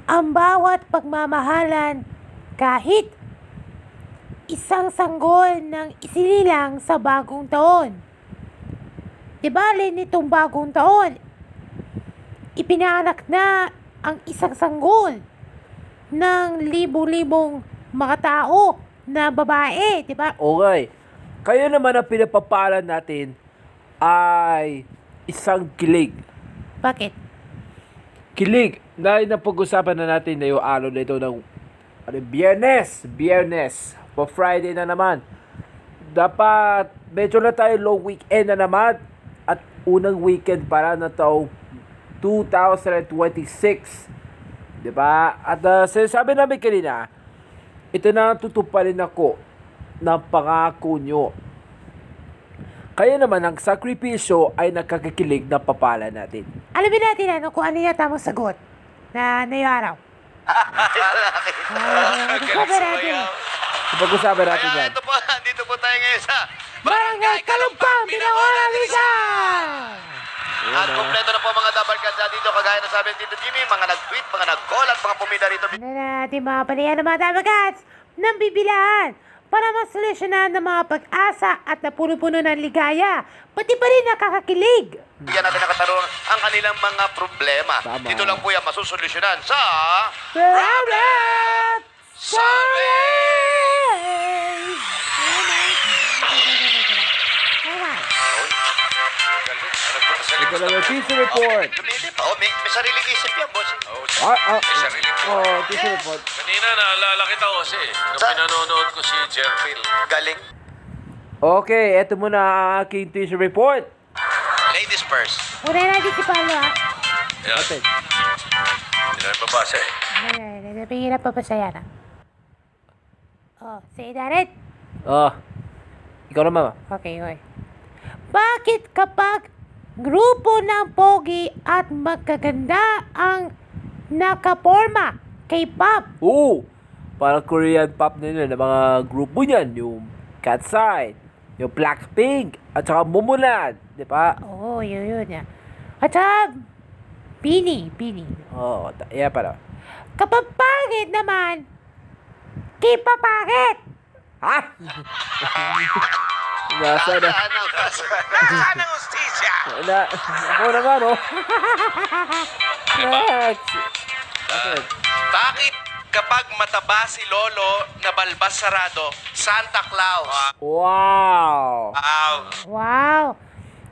ang bawat pagmamahalan kahit isang sanggol ng isinilang sa bagong taon. Di bale nitong bagong taon, ipinanganak na ang isang sanggol ng libo-libong mga tao na babae, di ba? Okay. Kaya naman ang pinapapalan natin ay isang kilig. Bakit? Kilig. Dahil napag-usapan na natin na yung araw na ito ng Biyernes. Po Friday na naman. Dapat medyo na tayo long weekend na naman at unang weekend para na taong 2026. Diba? At sinasabi namin kanina, ito na tutuparin ako ng pangako nyo. Kaya naman ang sakripisyo ay nakakakilig na papala natin. Alamin natin kung ano yung tamang sagot na ngayong araw. Pag-usapan natin. Pag-usapan natin yan. Ito po, dito po tayo ngayon sa Barangay Kalumpang, Binangonan, Rizal! At kompleto na po mga dabarkadsa dito, kagaya na sabi ni Tito Jimmy, mga nag-tweet, mga nag-call at mga pumida rito. Ano na natin mga palayan ng mga tabagats ng bibilaan para masolusyonan ng mga pag-asa at napuno-puno ng ligaya, pati pa rin nakakakilig. Bigyan natin ng katarungan ang kanilang mga problema. Tama. Dito lang po yan masusolusyonan sa... Problem Ito na yung teaser report. Lumilip. Oh, may sariling isip yan, boss. May sarili ko. Teaser report. Kanina naalala kita kasi nung pinanonood ko si Jerville. Galing. Okay, eto muna ang aking teaser report. Ladies first. Una natin si Palo ha. Yan. Okay. Hindi na babasa eh. Ay, pihirap pa pa siya na. Oh, say that it. Ikaw naman. Okay. Bakit kapag grupo ng pogi at magkaganda ang nakaporma K-pop? Parang Korean pop na yun, ng mga grupo niyan, yung Katseye, yung Blackpink, at saka Mumulan, di ba? Oo, yun. At saka, Bini. Yeah pala. Kapag pangit naman, K-pop pangit! Ha? Nasa na. Nasaan ang ustisya? Ako naman, oh. Next. Okay. Bakit kapag mataba si Lolo na balbas sarado, Santa Claus? Wow. Wow!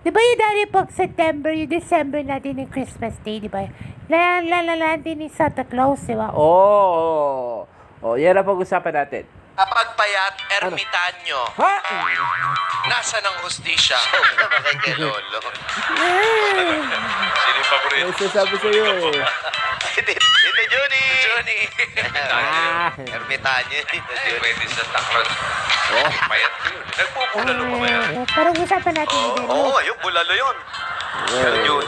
Di ba yung dati pag September, yung December natin yung Christmas Day, di ba? Lalalaan din ni Santa Claus, di ba? Yan ang pag-usapan natin. Kapag payat, ermitanyo. Ha? Nasaan ang hustisya? Sobra ba kay Lolo? Sino yung paborito? May sasabi sa'yo eh. Tito Juni! Johnny. Ermitanyo. Tito Hindi Juni. pwede sa taklan. Payat ko yun. Nagpupulalo pa ba yan? Parang usapan natin din. Oo, yung bulalo yun. Yun.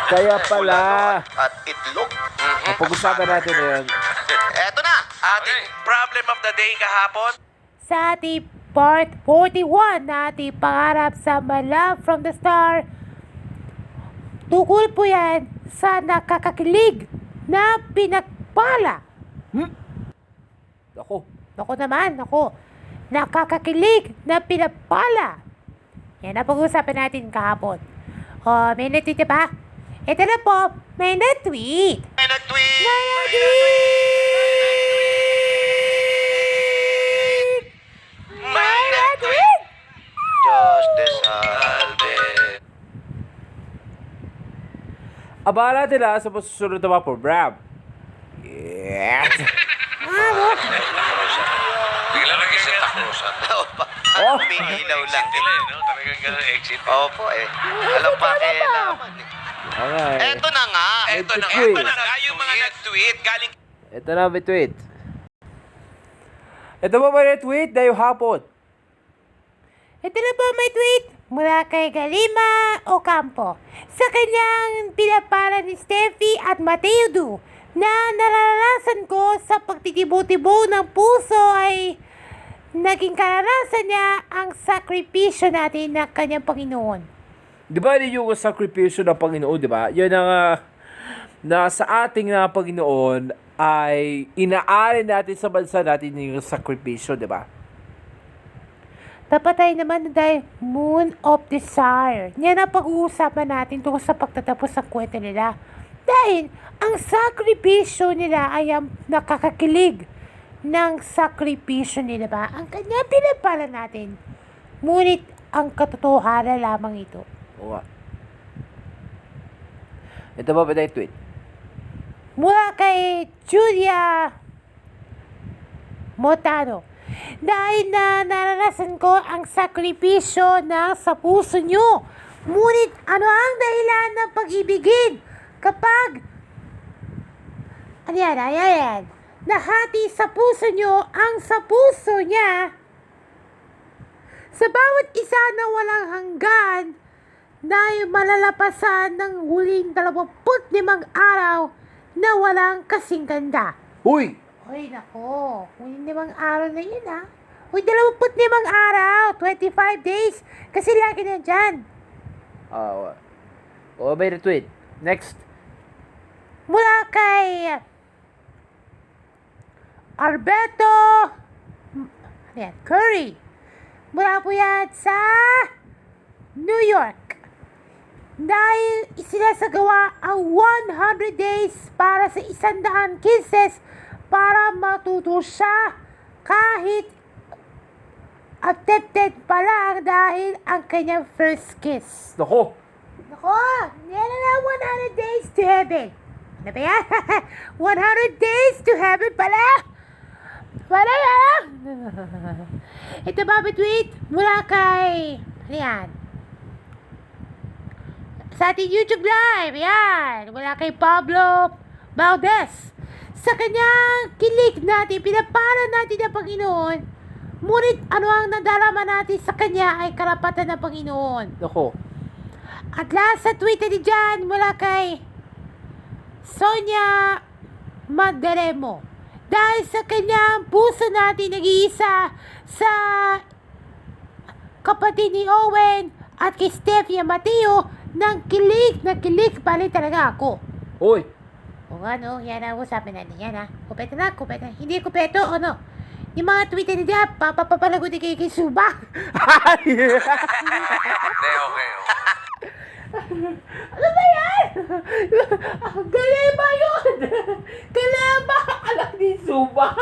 Kaya pala. At itlog. Pag-usapan natin na yan. Eto na! Ating problem of the day kahapon. Sa ating part 41 na ating pangarap sa My Love from the Star, tukol po yan sa nakakakilig na pinagpala. Ako naman. Nakakakilig na pinagpala. Yan ang pag-usapan natin kahapon. May na-tweet pa? Ito na po, may na-tweet. May nag-tweet! May na-tweet! Diyos de salve. Abangan natin sa susunod na mga program. Yes! Bigla nang isa taklosan. May ilaw lang. Sila eh, no? Talagang ganun exit. Opo eh. Alam pa kailangan eh. Okay. Eto na nga. Ito na Nag-tweet. nga yung mga nag-tweet galing Ito na may tweet. Ito ba may tweet dahil hapon? Ito na po may tweet mula kay Galima Ocampo sa kanyang pinapala ni Steffi at Mateo Du na naranasan ko sa pagtitibo-tibo ng puso ay naging karanasan niya ang sakripisyo natin ng kanyang Panginoon. Di ba yun yung sakripisyo ng Panginoon, di ba? Yun ang na sa ating Panginoon ay inaari natin sa bansa natin yung sakripisyo, di ba? Tapatay naman dahil Moon of Desire. Yan ang pag-uusapan natin tungkol sa pagtatapos ng kwento nila. Dahil ang sakripisyo nila ay ang nakakakilig ng sakripisyo nila ba? Ang kanya pinapala natin. Ngunit ang katotohanan lamang ito. Oo nga. Ito ba ba tweet? Mula kay Julia Motano. Dahil na naranasan ko ang sakripisyo na sa puso nyo. Ngunit ano ang dahilan ng pag-ibigin kapag ayan, nahati sa puso nyo ang sa puso niya sa bawat isa na walang hanggan na malalapasan ng huling 25 araw na walang kasing ganda. Uy! Hoy, nako. Huling 5 araw na yun, ha? Uy, 25 araw. 25 days. Kasi lagi na dyan. Oo, may retweet. Next. Mula kay Alberto Curry. Mula po yan sa New York. Dahil isinasagawa ang 100 days para sa 100 kisses para matuto siya kahit attempted pa lang dahil ang kanyang first kiss. Nako! Nako, yan na 100 days to heaven. Ano ba yan? 100 days to heaven pala! Pala yan! Ito ba tweet mula kay... Ano yan? Sa ating YouTube Live, yan. Mula kay Pablo Valdez. Sa kanyang kilig natin, pinapala natin ang Panginoon. Ngunit ano ang nadarama natin sa kanya ay karapatan ng Panginoon. Nako. At last sa tweet ni dyan mula kay Sonia Mandaremo. Dahil sa kanyang puso natin nag-iisa sa kapatid ni Owen at kay Stefia Mateo ng kilig na kilig pala talaga ako. Uy! O ano, yan ang usapin natin yan ha. Kupeto na, kupeto. Hindi kupeto, ano. Yung mga tweet ni dyan, papapalagutin kay Suba. Hindi, okay. Ano ba yan? Galeba yun! Galeba! Alam ni Suba!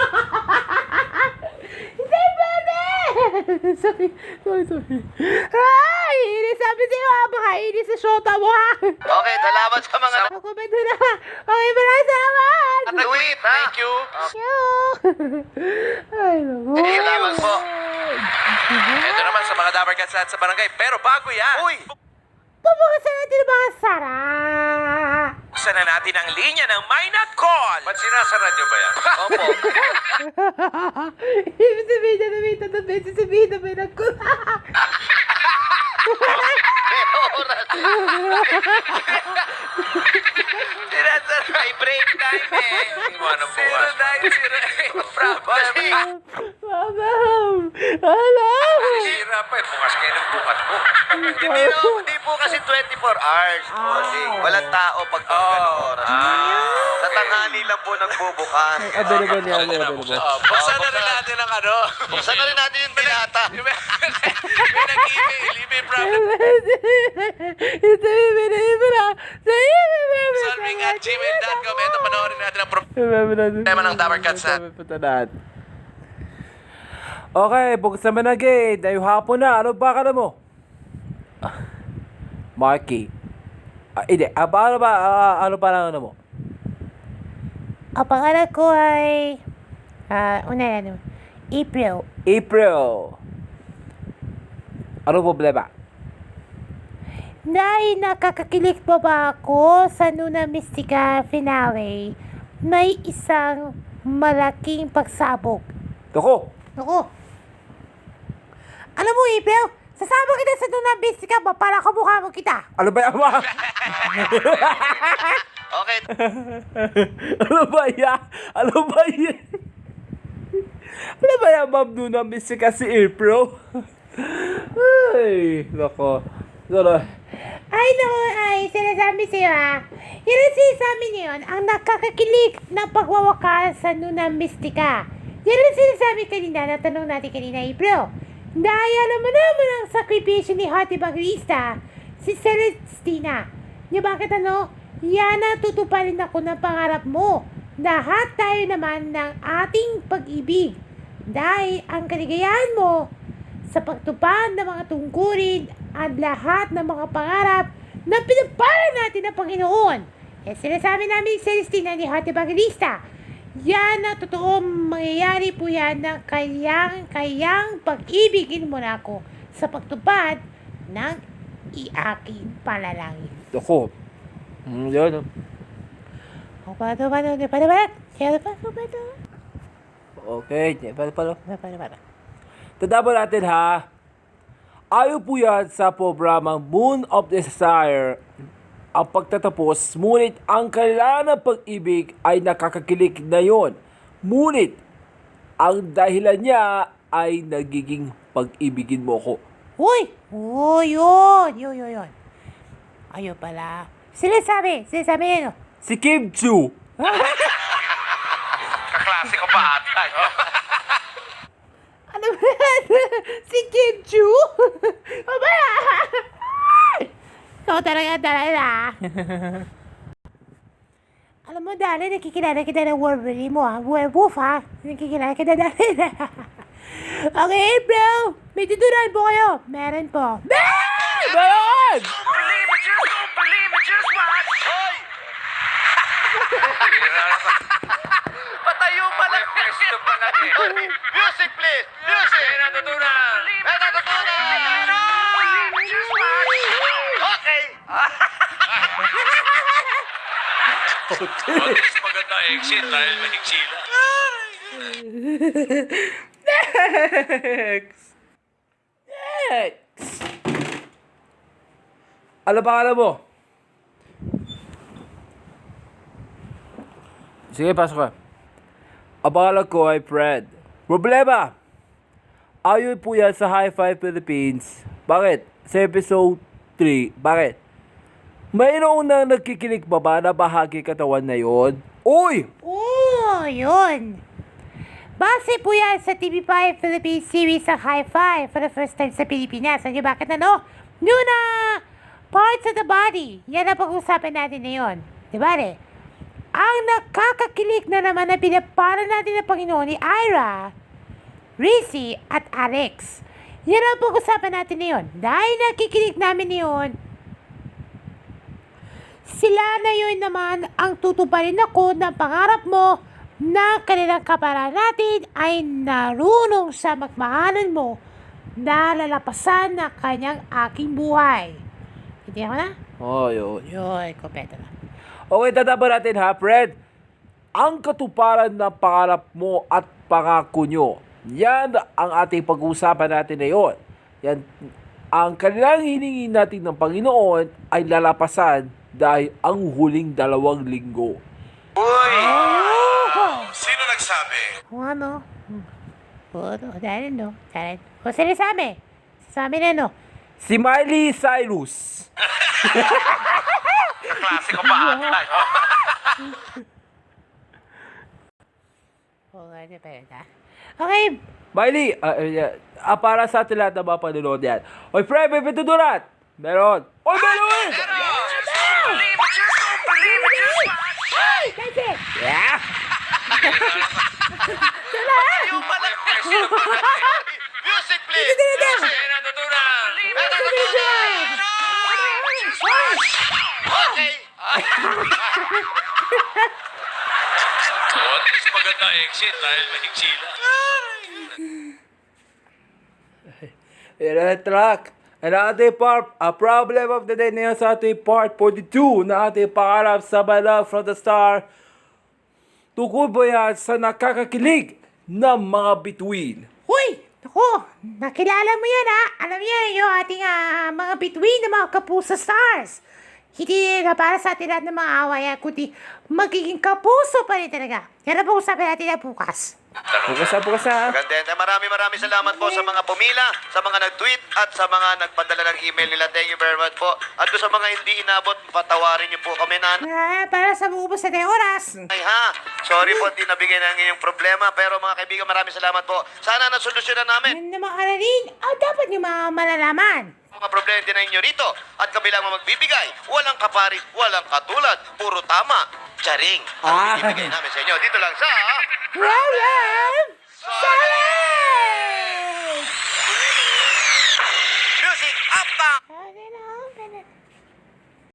Hindi pwede! Sorry. Ay! Sabi sa'yo ha, baka inis sa shota mo ha! Okay, salamat sa mga... Kumento na! Okay, maraming salamat! Tweet, ha? Thank you. Ay, naku. Salamat po. Ito naman sa mga Dabber Cats at sa barangay. Pero bago yan, Uy! Pupukasan natin ang mga sara! buksan na natin ang linya ng Minat Call. Ba't sinasara nyo ba yan? Opo. Ibig sabihin na namin tatlong beses sabihin na may nagkul. Sinasara. Ay, break time eh. Iwanan bukas. 0908. Problem. Ma'am! Hello! Sira pa eh. Bukas kayo ng bukas po. Hindi po kasi 24 hours. Walang tao pag ganong oras. Sa tanghali lang po nagbubukas. Available yan, available. Buksan na rin natin ang ano. Buksan na rin natin yung binata. May nag-email. Email problem. Ito yung binibira. Sa'yo yung binibira. Solving at gmail.com. Ito, panoorin natin ang problema ng Dabber Cats na. Okay, buksan mo na gate. Ay, hapon na. Ano ba ka na mo? Marky. Hindi. Ano ba na ano mo? Ang pangalan ko ay... April. April. Ano problema? Dahil nakakakilig pa ba ako sa Luna Mystica finale, may isang malaking pagsabog. Ako. Ako. Alam mo, April, sasama kita sa Luna Mystica ba para kamukha mo kita? Ano ba yan, ma'am? Okay. Ano ba yan? Ano ba yan? Ano ba yan, ma'am? Doon na miss kasi April. Ay, nako. Sorry. Ay, no, ay, sinasabi sa'yo Yan ang sinasabi niyo yun, ang nakakakilig na pagwawakasan nun ng mistika. Yan ang sinasabi kanina, natanong natin kanina, April. Dahil alam mo naman ang sakripisyo ni Hot Evangelista, si Celestina. Niyo bakit Yan ang tutuparin ako ng pangarap mo. Lahat tayo naman ng ating pag-ibig. Dahil ang kaligayahan mo sa pagtupad ng mga tungkulin at lahat ng mga pangarap na pinapala natin ng Panginoon. Yan sinasabi namin sa Celestina ni Hot Evangelista. Yan ang totoong mangyayari po yan ng kayang pag-ibigin mo na ako sa pagtupad ng iaking panalangin. Ako. Yan. Okay, pala. Tandaan natin ha. Ayaw po yan sa programang Moon of Desire ang pagtatapos, ngunit ang kailangan ng pag-ibig ay nakakakilig na yon. Ngunit, ang dahilan niya ay nagiging pag-ibigin mo ko. Uy! Yun. Ayun pala. Sinasabi yun. Si Kim Chu. Kaklase ko pa ata. Ano ba yan? Si Kim Chu? O ba yan? Ikaw talaga. Alam mo, dali, nakikilala kita ng Wolverine mo Werewolf Nakikilala kita dali. Okay, April. May tutunan po kayo. Meron po. Meron! Hoy! Patayo pa lang. Pwesto pa lang eh. Music, please! Music! May natutunan. May natutunan! Okay! At least maganda exit dahil mahigsila. Next! Alam mo? Sige, pasok ka. Abangalan ko ay Fred. Problema! Ayon po yan sa High Five Philippines. Bakit? Sa episode 3. Bakit? Mayroon na nagkikilig pa ba na bahagi katawan na yon? Uy! Yun. Base po yan sa TV5 Philippines series ng High Five for the first time sa Pilipinas. Ano bakit Yun parts of the body. Yan ang pag-usapan natin na yun. Diba Ang nakakakilig na naman na pinapara natin ng Panginoon ni Ira, Rizzy at Alex. Yan ang pag-usapan natin na yun. Dahil nakikinig namin yun, sila na yun naman ang tutuparin ako ng pangarap mo na kanilang kapara natin ay narunong sa magmahalan mo na lalapasan na kanyang aking buhay. Hindi ako na? Yun. Yun, kompleto na. Okay, tatapan natin ha, Fred. Ang katuparan ng pangarap mo at pangako nyo. Yan ang ating pag-uusapan natin ngayon. Yan, ang kanilang hiningi natin ng Panginoon ay lalapasan dahil ang huling 2 linggo. Uy! Sino nagsabi? Dahil O, sinasabi? Sabi na Si Miley Cyrus. Kaklase ko pa ata. Okay. Miley, para sa atin lahat na mapanood yan. Oy, Fred, may pitutunan. Meron. Oy, meron! Kasi, Yeah! Patayo pa lang. Music, please! May natutunan. Okay! At least maganda exit dahil mahigsila. Yan ang track. And ating part, a problem of the day na yan sa ating part 42 na ating pangarap sa My Love from the Star. Tukod po yan sa nakakakilig ng mga bituin. Huy! Naku! Nakilala mo yan Alam niyo yung ating mga bituin ng mga Kapuso Stars. Hindi na para sa atin lahat ng mga away kundi magiging kapuso pa rin talaga. Yan ang pag-usapan natin na bukas. Bukas na. Maganda. Maraming salamat po sa mga pumila, sa mga nag-tweet, at sa mga nagpadala ng email nila. Thank you very much po. At kung sa mga hindi inabot, patawarin niyo po kami na. Para sa maubos na tayo oras. Ay ha, sorry po, hindi nabigay ng inyong problema. Pero mga kaibigan, maraming salamat po. Sana nasolusyonan namin Yan na mga aranin, dapat nyo mga malalaman. mga problema din ninyo rito. At kabilang mga magbibigay, walang kaparis, walang katulad, puro tama. Charing ang Ah. ibibigay namin sa inyo. Dito lang sa... Roland! Sala!